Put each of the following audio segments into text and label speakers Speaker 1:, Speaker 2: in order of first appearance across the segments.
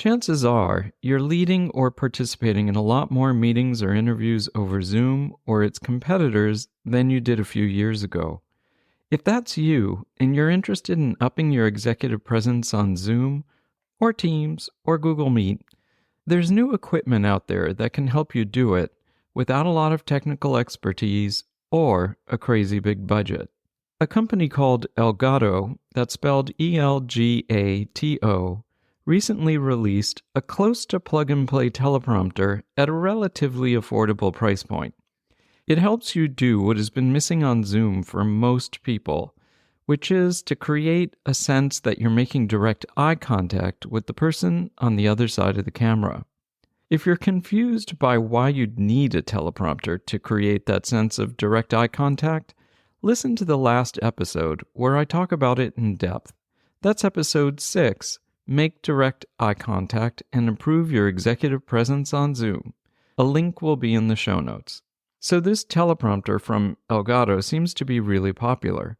Speaker 1: Chances are you're leading or participating in a lot more meetings or interviews over Zoom or its competitors than you did a few years ago. If that's you and you're interested in upping your executive presence on Zoom or Teams or Google Meet, there's new equipment out there that can help you do it without a lot of technical expertise or a crazy big budget. A company called Elgato, that's spelled Elgato, recently released a close-to plug-and-play teleprompter at a relatively affordable price point. It helps you do what has been missing on Zoom for most people, which is to create a sense that you're making direct eye contact with the person on the other side of the camera. If you're confused by why you'd need a teleprompter to create that sense of direct eye contact, listen to the last episode where I talk about it in depth. That's episode 6, Make Direct Eye Contact and Improve Your Executive Presence on Zoom. A link will be in the show notes. So this teleprompter from Elgato seems to be really popular.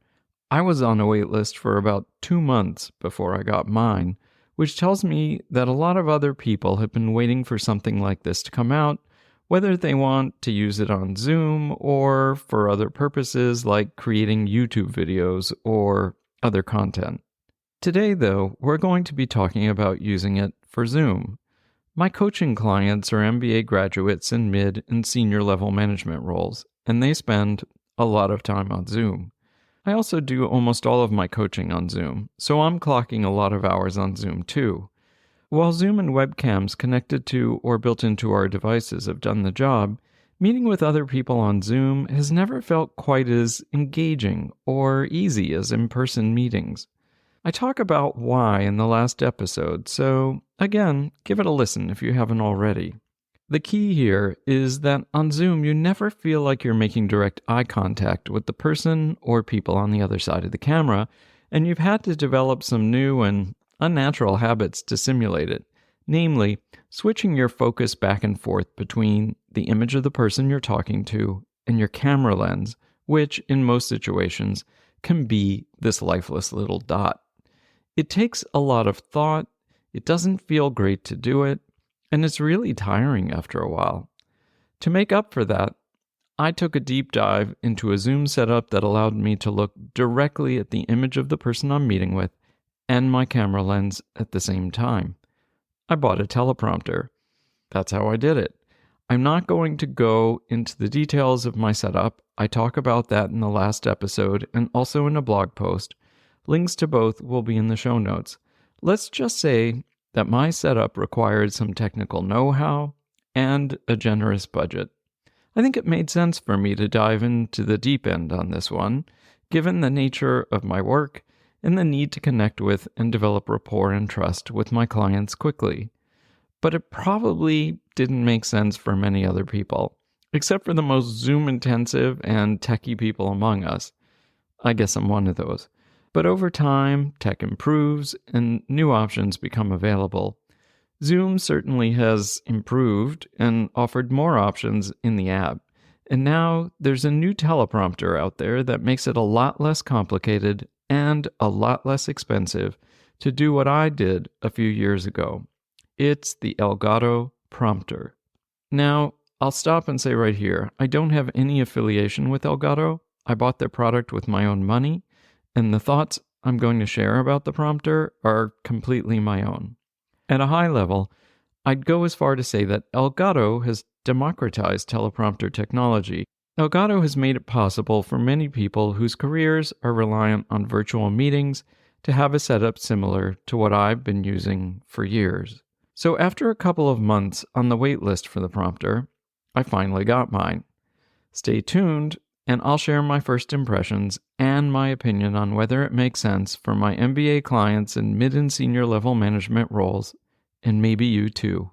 Speaker 1: I was on a wait list for about 2 months before I got mine, which tells me that a lot of other people have been waiting for something like this to come out, whether they want to use it on Zoom or for other purposes like creating YouTube videos or other content. Today, though, we're going to be talking about using it for Zoom. My coaching clients are MBA graduates in mid and senior level management roles, and they spend a lot of time on Zoom. I also do almost all of my coaching on Zoom, so I'm clocking a lot of hours on Zoom too. While Zoom and webcams connected to or built into our devices have done the job, meeting with other people on Zoom has never felt quite as engaging or easy as in-person meetings. I talk about why in the last episode, so again, give it a listen if you haven't already. The key here is that on Zoom you never feel like you're making direct eye contact with the person or people on the other side of the camera, and you've had to develop some new and unnatural habits to simulate it, namely, switching your focus back and forth between the image of the person you're talking to and your camera lens, which, in most situations, can be this lifeless little dot. It takes a lot of thought, it doesn't feel great to do it, and it's really tiring after a while. To make up for that, I took a deep dive into a Zoom setup that allowed me to look directly at the image of the person I'm meeting with and my camera lens at the same time. I bought a teleprompter. That's how I did it. I'm not going to go into the details of my setup. I talk about that in the last episode and also in a blog post. Links to both will be in the show notes. Let's just say that my setup required some technical know-how and a generous budget. I think it made sense for me to dive into the deep end on this one, given the nature of my work and the need to connect with and develop rapport and trust with my clients quickly. But it probably didn't make sense for many other people, except for the most Zoom-intensive and techie people among us. I guess I'm one of those. But over time, tech improves and new options become available. Zoom certainly has improved and offered more options in the app. And now there's a new teleprompter out there that makes it a lot less complicated and a lot less expensive to do what I did a few years ago. It's the Elgato Prompter. Now, I'll stop and say right here, I don't have any affiliation with Elgato. I bought their product with my own money. And the thoughts I'm going to share about the prompter are completely my own. At a high level, I'd go as far to say that Elgato has democratized teleprompter technology. Elgato has made it possible for many people whose careers are reliant on virtual meetings to have a setup similar to what I've been using for years. So after a couple of months on the wait list for the prompter, I finally got mine. Stay tuned, and I'll share my first impressions and my opinion on whether it makes sense for my MBA clients in mid and senior level management roles, and maybe you too.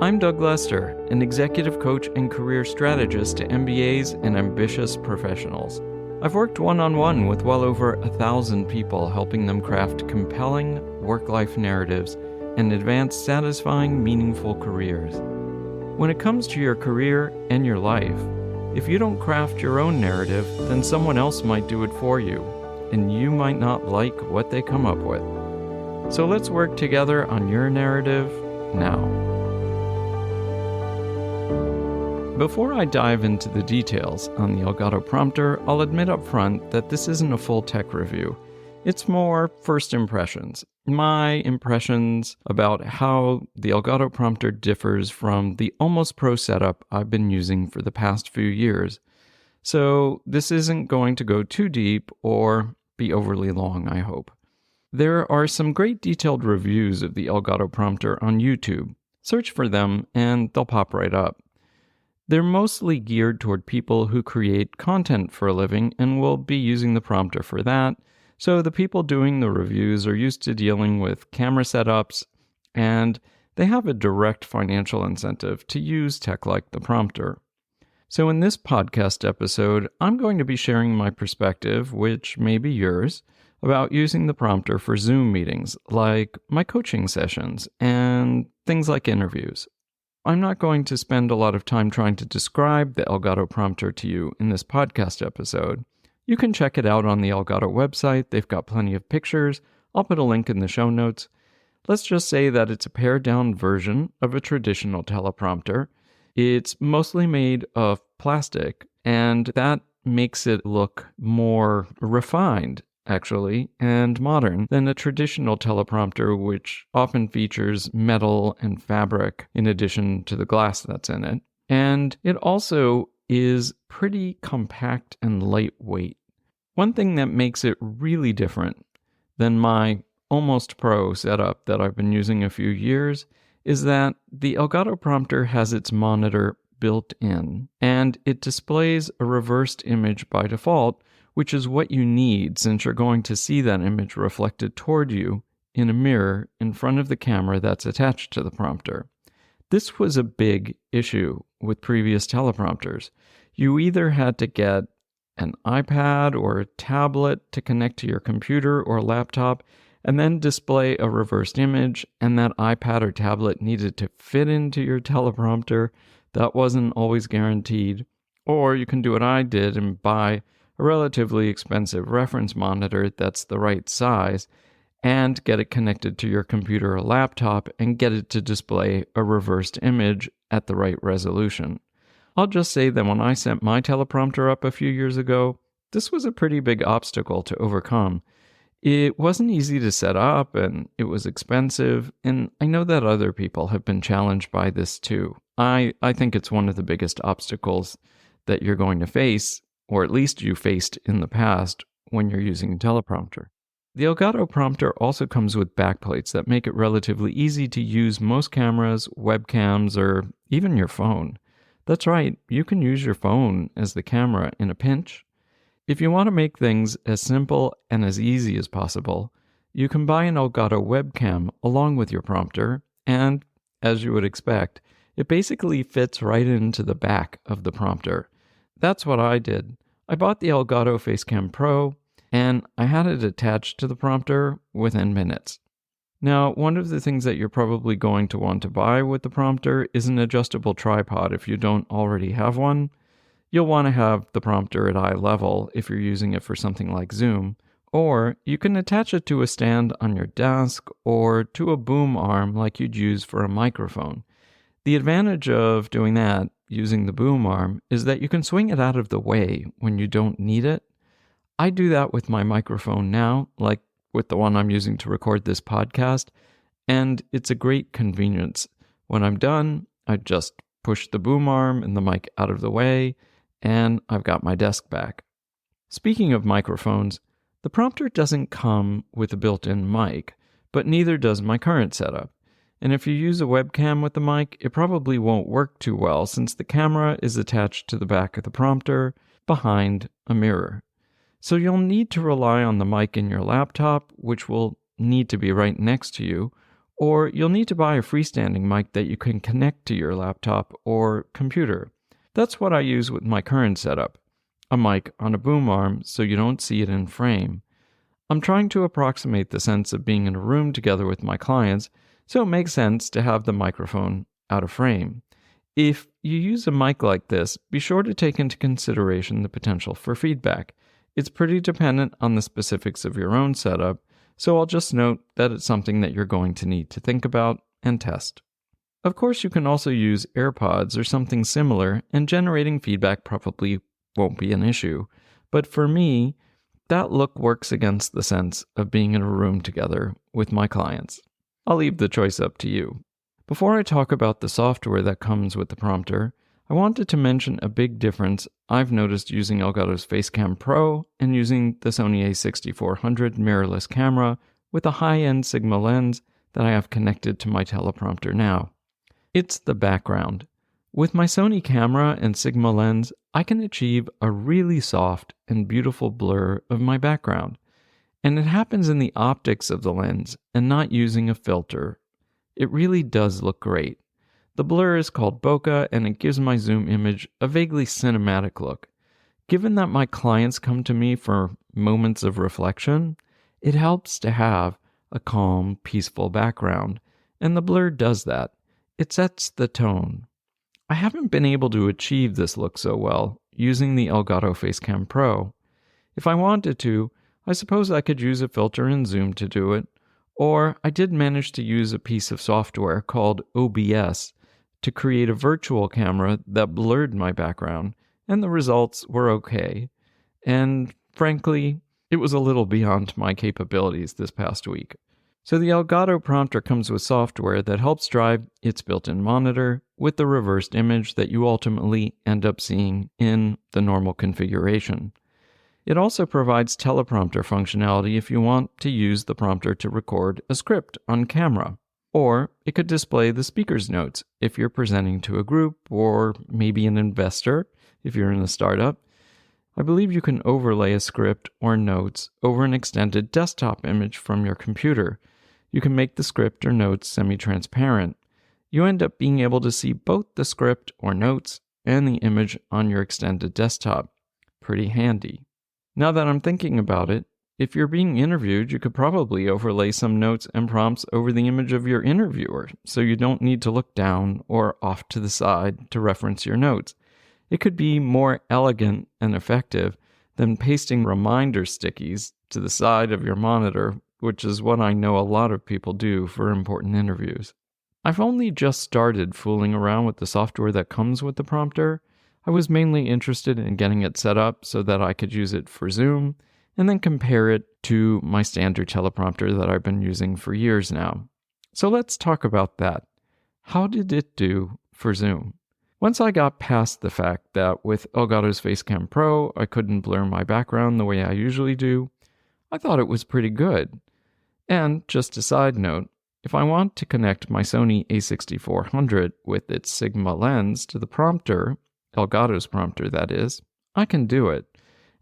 Speaker 1: I'm Doug Lester, an executive coach and career strategist to MBAs and ambitious professionals. I've worked one-on-one with well over 1,000 people, helping them craft compelling work-life narratives and advance satisfying, meaningful careers. When it comes to your career and your life, If you don't craft your own narrative, then someone else might do it for you, and you might not like what they come up with. So let's work together on your narrative now. Before I dive into the details on the Elgato prompter, I'll admit up front that this isn't a full tech review. It's more first impressions. My impressions about how the Elgato prompter differs from the Almost Pro setup I've been using for the past few years. So this isn't going to go too deep or be overly long, I hope. There are some great detailed reviews of the Elgato prompter on YouTube. Search for them and they'll pop right up. They're mostly geared toward people who create content for a living and will be using the prompter for that. So the people doing the reviews are used to dealing with camera setups, and they have a direct financial incentive to use tech like the prompter. So in this podcast episode, I'm going to be sharing my perspective, which may be yours, about using the prompter for Zoom meetings, like my coaching sessions and things like interviews. I'm not going to spend a lot of time trying to describe the Elgato prompter to you in this podcast episode. You can check it out on the Elgato website. They've got plenty of pictures. I'll put a link in the show notes. Let's just say that it's a pared-down version of a traditional teleprompter. It's mostly made of plastic, and that makes it look more refined, actually, and modern than a traditional teleprompter, which often features metal and fabric in addition to the glass that's in it. And it also is pretty compact and lightweight. One thing that makes it really different than my Almost Pro setup that I've been using a few years is that the Elgato prompter has its monitor built in, and it displays a reversed image by default, which is what you need since you're going to see that image reflected toward you in a mirror in front of the camera that's attached to the prompter. This was a big issue with previous teleprompters. You either had to get an iPad or a tablet to connect to your computer or laptop and then display a reversed image, and that iPad or tablet needed to fit into your teleprompter. That wasn't always guaranteed. Or you can do what I did and buy a relatively expensive reference monitor that's the right size and get it connected to your computer or laptop and get it to display a reversed image at the right resolution. I'll just say that when I set my teleprompter up a few years ago, this was a pretty big obstacle to overcome. It wasn't easy to set up and it was expensive, and I know that other people have been challenged by this too. I think it's one of the biggest obstacles that you're going to face, or at least you faced in the past when you're using a teleprompter. The Elgato prompter also comes with backplates that make it relatively easy to use most cameras, webcams, or even your phone. That's right, you can use your phone as the camera in a pinch. If you want to make things as simple and as easy as possible, you can buy an Elgato webcam along with your prompter, and, as you would expect, it basically fits right into the back of the prompter. That's what I did. I bought the Elgato Facecam Pro, and I had it attached to the prompter within minutes. Now, one of the things that you're probably going to want to buy with the prompter is an adjustable tripod if you don't already have one. You'll want to have the prompter at eye level if you're using it for something like Zoom, or you can attach it to a stand on your desk or to a boom arm like you'd use for a microphone. The advantage of doing that, using the boom arm, is that you can swing it out of the way when you don't need it. I do that with my microphone now, like with the one I'm using to record this podcast, and it's a great convenience. When I'm done, I just push the boom arm and the mic out of the way, and I've got my desk back. Speaking of microphones, the prompter doesn't come with a built-in mic, but neither does my current setup. And if you use a webcam with the mic, it probably won't work too well since the camera is attached to the back of the prompter behind a mirror. So you'll need to rely on the mic in your laptop, which will need to be right next to you, or you'll need to buy a freestanding mic that you can connect to your laptop or computer. That's what I use with my current setup, a mic on a boom arm so you don't see it in frame. I'm trying to approximate the sense of being in a room together with my clients, so it makes sense to have the microphone out of frame. If you use a mic like this, be sure to take into consideration the potential for feedback. It's pretty dependent on the specifics of your own setup, so I'll just note that it's something that you're going to need to think about and test. Of course, you can also use AirPods or something similar, and generating feedback probably won't be an issue. But for me, that look works against the sense of being in a room together with my clients. I'll leave the choice up to you. Before I talk about the software that comes with the prompter, I wanted to mention a big difference I've noticed using Elgato's Facecam Pro and using the Sony a6400 mirrorless camera with a high-end Sigma lens that I have connected to my teleprompter now. It's the background. With my Sony camera and Sigma lens, I can achieve a really soft and beautiful blur of my background. And it happens in the optics of the lens and not using a filter. It really does look great. The blur is called bokeh, and it gives my zoom image a vaguely cinematic look. Given that my clients come to me for moments of reflection, it helps to have a calm, peaceful background, and the blur does that. It sets the tone. I haven't been able to achieve this look so well using the Elgato Facecam Pro. If I wanted to, I suppose I could use a filter in Zoom to do it, or I did manage to use a piece of software called OBS to create a virtual camera that blurred my background, and the results were okay. And frankly, it was a little beyond my capabilities this past week. So the Elgato prompter comes with software that helps drive its built-in monitor with the reversed image that you ultimately end up seeing in the normal configuration. It also provides teleprompter functionality if you want to use the prompter to record a script on camera. Or it could display the speaker's notes if you're presenting to a group or maybe an investor if you're in a startup. I believe you can overlay a script or notes over an extended desktop image from your computer. You can make the script or notes semi-transparent. You end up being able to see both the script or notes and the image on your extended desktop. Pretty handy. Now that I'm thinking about it, if you're being interviewed, you could probably overlay some notes and prompts over the image of your interviewer, so you don't need to look down or off to the side to reference your notes. It could be more elegant and effective than pasting reminder stickies to the side of your monitor, which is what I know a lot of people do for important interviews. I've only just started fooling around with the software that comes with the prompter. I was mainly interested in getting it set up so that I could use it for Zoom, and then compare it to my standard teleprompter that I've been using for years now. So let's talk about that. How did it do for Zoom? Once I got past the fact that with Elgato's Facecam Pro, I couldn't blur my background the way I usually do, I thought it was pretty good. And just a side note, if I want to connect my Sony a6400 with its Sigma lens to the prompter, Elgato's prompter that is, I can do it.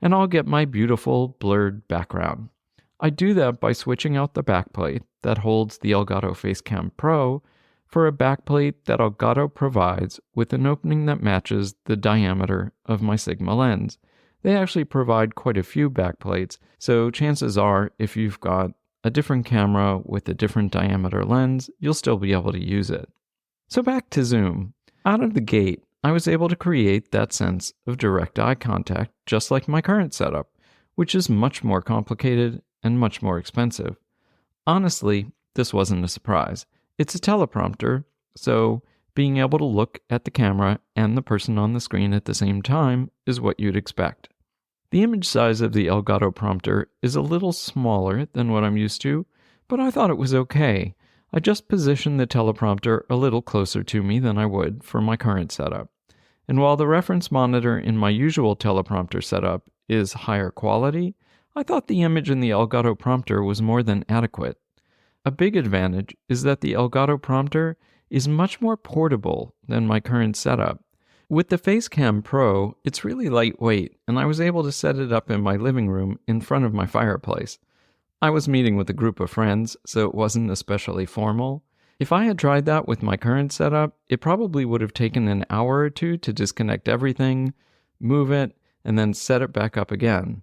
Speaker 1: And I'll get my beautiful blurred background. I do that by switching out the backplate that holds the Elgato Facecam Pro for a backplate that Elgato provides with an opening that matches the diameter of my Sigma lens. They actually provide quite a few backplates, so chances are if you've got a different camera with a different diameter lens, you'll still be able to use it. So back to Zoom. Out of the gate, I was able to create that sense of direct eye contact just like my current setup, which is much more complicated and much more expensive. Honestly, this wasn't a surprise. It's a teleprompter, so being able to look at the camera and the person on the screen at the same time is what you'd expect. The image size of the Elgato prompter is a little smaller than what I'm used to, but I thought it was okay. I just positioned the teleprompter a little closer to me than I would for my current setup. And while the reference monitor in my usual teleprompter setup is higher quality, I thought the image in the Elgato prompter was more than adequate. A big advantage is that the Elgato prompter is much more portable than my current setup. With the Facecam Pro, it's really lightweight, and I was able to set it up in my living room in front of my fireplace. I was meeting with a group of friends, so it wasn't especially formal. If I had tried that with my current setup, it probably would have taken an hour or two to disconnect everything, move it, and then set it back up again.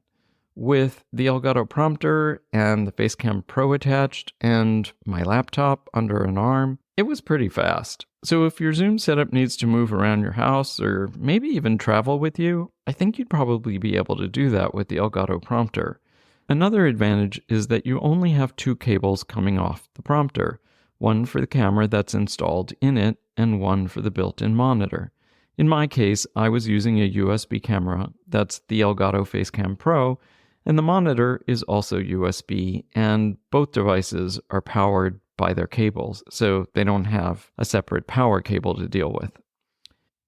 Speaker 1: With the Elgato prompter and the Facecam Pro attached and my laptop under an arm, It was pretty fast. So if your Zoom setup needs to move around your house or maybe even travel with you, I think you'd probably be able to do that with the Elgato prompter. Another advantage is that you only have two cables coming off the prompter, one for the camera that's installed in it and one for the built-in monitor. In my case, I was using a USB camera, that's the Elgato Facecam Pro, and the monitor is also USB, and both devices are powered by their cables, so they don't have a separate power cable to deal with.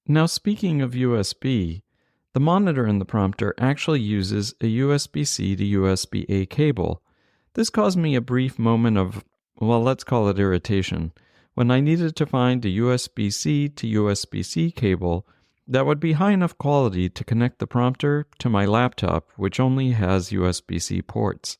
Speaker 1: Now, speaking of USB, the monitor in the prompter actually uses a USB-C to USB-A cable. This caused me a brief moment of, well, let's call it irritation, when I needed to find a USB-C to USB-C cable that would be high enough quality to connect the prompter to my laptop, which only has USB-C ports.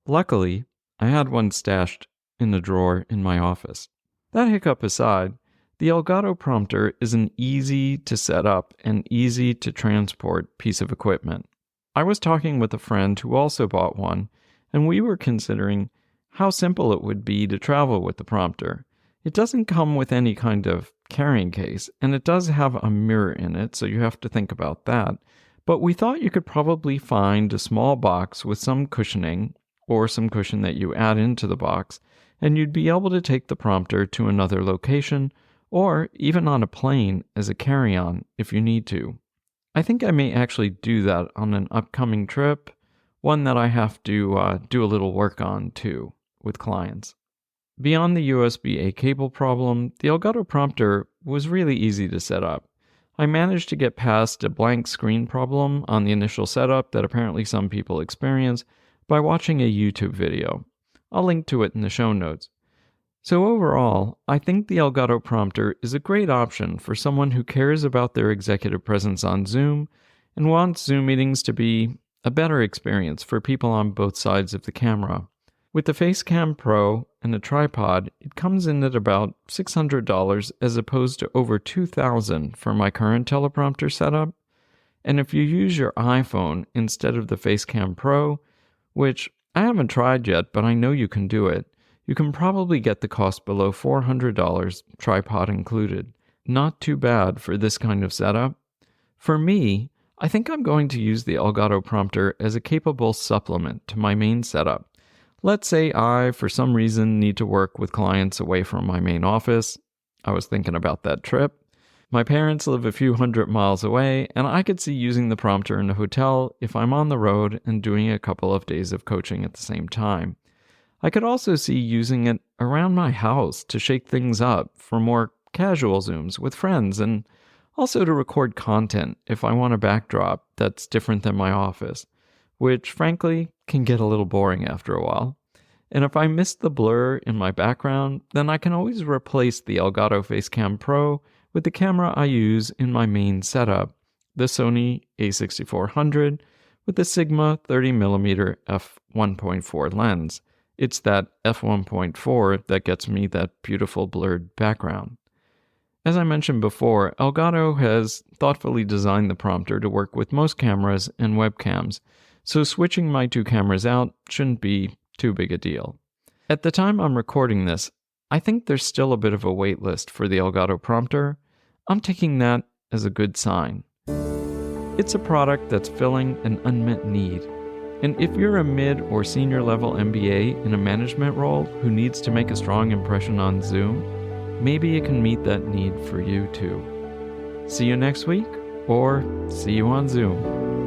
Speaker 1: Luckily, I had one stashed in a drawer in my office. That hiccup aside, the Elgato prompter is an easy to set up and easy to transport piece of equipment. I was talking with a friend who also bought one, and we were considering how simple it would be to travel with the prompter. It doesn't come with any kind of carrying case, and it does have a mirror in it, so you have to think about that. But we thought you could probably find a small box with some cushioning, or some cushion that you add into the box, and you'd be able to take the prompter to another location, or even on a plane as a carry-on if you need to. I think I may actually do that on an upcoming trip, one that I have to do a little work on too, with clients. Beyond the USB-A cable problem, the Elgato prompter was really easy to set up. I managed to get past a blank screen problem on the initial setup that apparently some people experience by watching a YouTube video. I'll link to it in the show notes. So overall, I think the Elgato prompter is a great option for someone who cares about their executive presence on Zoom and wants Zoom meetings to be a better experience for people on both sides of the camera. With the Facecam Pro and a tripod, it comes in at about $600 as opposed to over $2,000 for my current teleprompter setup. And if you use your iPhone instead of the Facecam Pro, which I haven't tried yet, but I know you can do it, you can probably get the cost below $400, tripod included. Not too bad for this kind of setup. For me, I think I'm going to use the Elgato prompter as a capable supplement to my main setup. Let's say I, for some reason, need to work with clients away from my main office. I was thinking about that trip. My parents live a few hundred miles away, and I could see using the prompter in a hotel if I'm on the road and doing a couple of days of coaching at the same time. I could also see using it around my house to shake things up for more casual Zooms with friends, and also to record content if I want a backdrop that's different than my office, which frankly can get a little boring after a while. And if I miss the blur in my background, then I can always replace the Elgato Facecam Pro with the camera I use in my main setup, the Sony a6400 with the Sigma 30mm f1.4 lens. It's that f1.4 that gets me that beautiful blurred background. As I mentioned before, Elgato has thoughtfully designed the prompter to work with most cameras and webcams, so switching my two cameras out shouldn't be too big a deal. At the time I'm recording this, I think there's still a bit of a wait list for the Elgato prompter. I'm taking that as a good sign. It's a product that's filling an unmet need. And if you're a mid or senior level MBA in a management role who needs to make a strong impression on Zoom, maybe it can meet that need for you too. See you next week, or see you on Zoom.